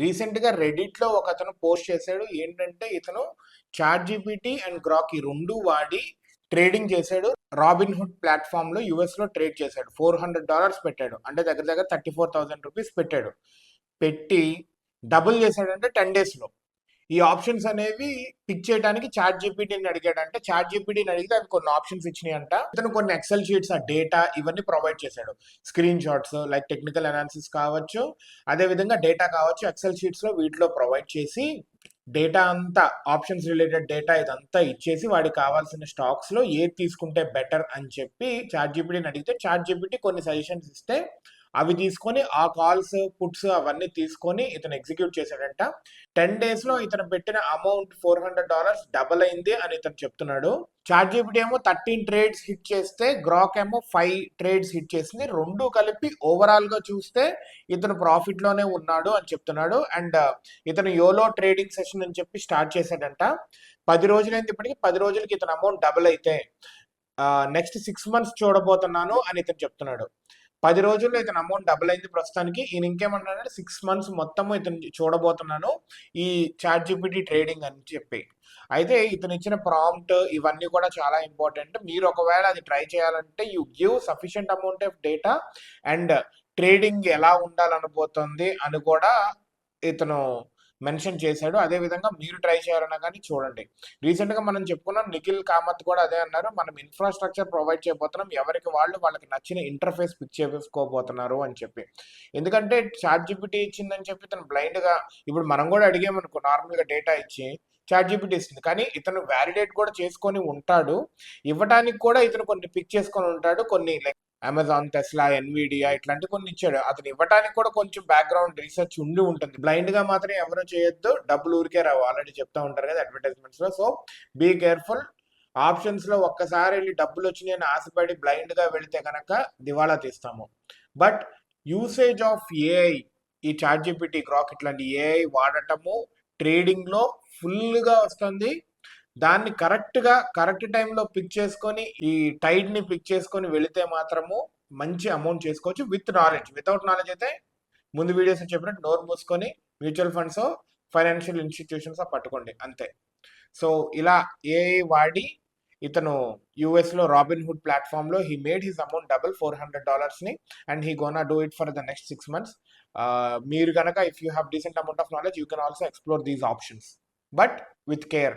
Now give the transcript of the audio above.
రీసెంట్గా రెడిట్లో ఒక అతను పోస్ట్ చేశాడు. ఏంటంటే ఇతను చాట్ జీపీటీ అండ్ గ్రాక్ ఈ రెండు వాడి ట్రేడింగ్ చేశాడు. రాబిన్ హుడ్ ప్లాట్ఫామ్ లో యుఎస్ లో ట్రేడ్ చేశాడు. $400 పెట్టాడు, అంటే దగ్గర దగ్గర $34,000 పెట్టాడు. పెట్టి డబుల్ చేశాడంటే 10 days లో. ఈ ఆప్షన్స్ అనేవి పిక్ చేయడానికి చాట్ జీపీటీని అడిగాడంటే, చాట్ జీపీటీని అడిగితే అవి కొన్ని ఆప్షన్స్ ఇచ్చినాయి అంట. ఇతను కొన్ని ఎక్సెల్ షీట్స్, ఆ డేటా ఇవన్నీ ప్రొవైడ్ చేశాడు. Screen shots like technical analysis కావచ్చు, అదే విధంగా డేటా కావచ్చు, ఎక్సెల్ షీట్స్ లో వీటిలో ప్రొవైడ్ చేసి డేటా అంతా, ఆప్షన్స్ రిలేటెడ్ డేటా ఇదంతా ఇచ్చేసి వాడికి కావాల్సిన స్టాక్స్ లో ఏది తీసుకుంటే బెటర్ అని చెప్పి చాట్ జీపీటీని అడిగితే, చాట్ జీపీటీ కొన్ని సజెషన్స్ ఇస్తే అవి తీసుకొని ఆ కాల్స్ పుట్స్ అవన్నీ తీసుకొని ఇతను ఎగ్జిక్యూట్ చేశాడంట. 10 days లో ఇతను పెట్టిన అమౌంట్ $400 డబల్ అయింది అని ఇతను చెప్తున్నాడు. చాట్ జీపీటీ ఏమో 13 ట్రేడ్స్ హిట్ చేస్తే, గ్రాక్ ఏమో 5 ట్రేడ్స్ హిట్ చేసింది. రెండు కలిపి ఓవరాల్ గా చూస్తే ఇతను ప్రాఫిట్ లోనే ఉన్నాడు అని చెప్తున్నాడు. అండ్ ఇతను యోలో ట్రేడింగ్ సెషన్ అని చెప్పి స్టార్ట్ చేశాడంట. 10 రోజులైంది ఇప్పటికి. 10 రోజులకి ఇతను అమౌంట్ డబుల్ అయితే నెక్స్ట్ 6 months చూడబోతున్నాను అని ఇతను చెప్తున్నాడు. 10 రోజుల్లో ఇతను అమౌంట్ డబుల్ అయింది ప్రస్తుతానికి. ఈయన ఇంకేమంటున్నాడంటే 6 months మొత్తము ఇతను చూడబోతున్నాను ఈ చాట్ జీపీటీ ట్రేడింగ్ అని చెప్పి. అయితే ఇతను ఇచ్చిన ప్రాంప్ట్ ఇవన్నీ కూడా చాలా ఇంపార్టెంట్. మీరు ఒకవేళ అది ట్రై చేయాలంటే you give sufficient amount of data and trading ఎలా ఉండాలనుకోతుంది అని కూడా ఇతను మెన్షన్ చేశాడు. అదే విధంగా మీరు ట్రై చేయాలన్నా కానీ చూడండి. రీసెంట్ గా మనం చెప్పుకున్నాం, నిఖిల్ కామత్ కూడా అదే అన్నారు, మనం ఇన్ఫ్రాస్ట్రక్చర్ ప్రొవైడ్ చేయబోతున్నాం, ఎవరికి వాళ్ళకి నచ్చిన ఇంటర్ఫేస్ పిక్ చేసుకోబోతున్నారు అని చెప్పి. ఎందుకంటే చాట్ జీపీటీ ఇచ్చిందని చెప్పి ఇతను బ్లైండ్ గా, ఇప్పుడు మనం కూడా అడిగామనుకో నార్మల్ గా డేటా ఇచ్చి చాట్ జీపీటీ ఇస్తుంది, కానీ ఇతను వ్యాలిడేట్ కూడా చేసుకొని ఉంటాడు. ఇవ్వడానికి కూడా ఇతను కొన్ని పిక్ చేసుకొని ఉంటాడు. కొన్ని లైక్ అమెజాన్, టెస్లా, ఎన్విడియా ఇట్లాంటి కొన్ని ఇచ్చాడు. అతను ఇవ్వడానికి కూడా కొంచెం బ్యాక్గ్రౌండ్ రీసెర్చ్ ఉండి ఉంటుంది. బ్లైండ్ గా మాత్రం ఎవరు చేయొద్దు, డబ్బులు ఊరికే రావు, ఆల్రెడీ చెప్తా ఉంటారు కదా అడ్వర్టైజ్మెంట్స్ లో. So be careful. ఆప్షన్స్ లో ఒక్కసారి వెళ్ళి డబ్బులు వచ్చినాయి అని ఆశపడి బ్లైండ్ గా వెళితే కనుక దివాళా తీస్తాము. బట్ యూసేజ్ ఆఫ్ ఏఐ, ఈ చాట్ జీపీటీ, గ్రాక్ ఇట్లాంటి ఏఐ వాడటము ట్రేడింగ్ లో ఫుల్ గా వస్తుంది. దాన్ని కరెక్ట్ టైంలో పిక్ చేసుకొని, ఈ టైడ్ ని పిక్ చేసుకొని వెళితే మాత్రము మంచి అమౌంట్ చేసుకోవచ్చు విత్ నాలెడ్జ్. వితౌట్ నాలెడ్జ్ అయితే ముందు వీడియోస్ చెప్పినట్టు నోరు మూసుకొని మ్యూచువల్ ఫండ్స్, ఫైనాన్షియల్ ఇన్స్టిట్యూషన్స్ పట్టుకోండి అంతే. సో ఇలా ఏఐ వాడి ఇతను యుఎస్ లో రాబిన్ హుడ్ ప్లాట్ఫామ్ లో he made his amount double $400 ని, and he gonna do it for the next 6 months. మీరు కనుక if you have decent amount of knowledge you can also explore these options, but with care.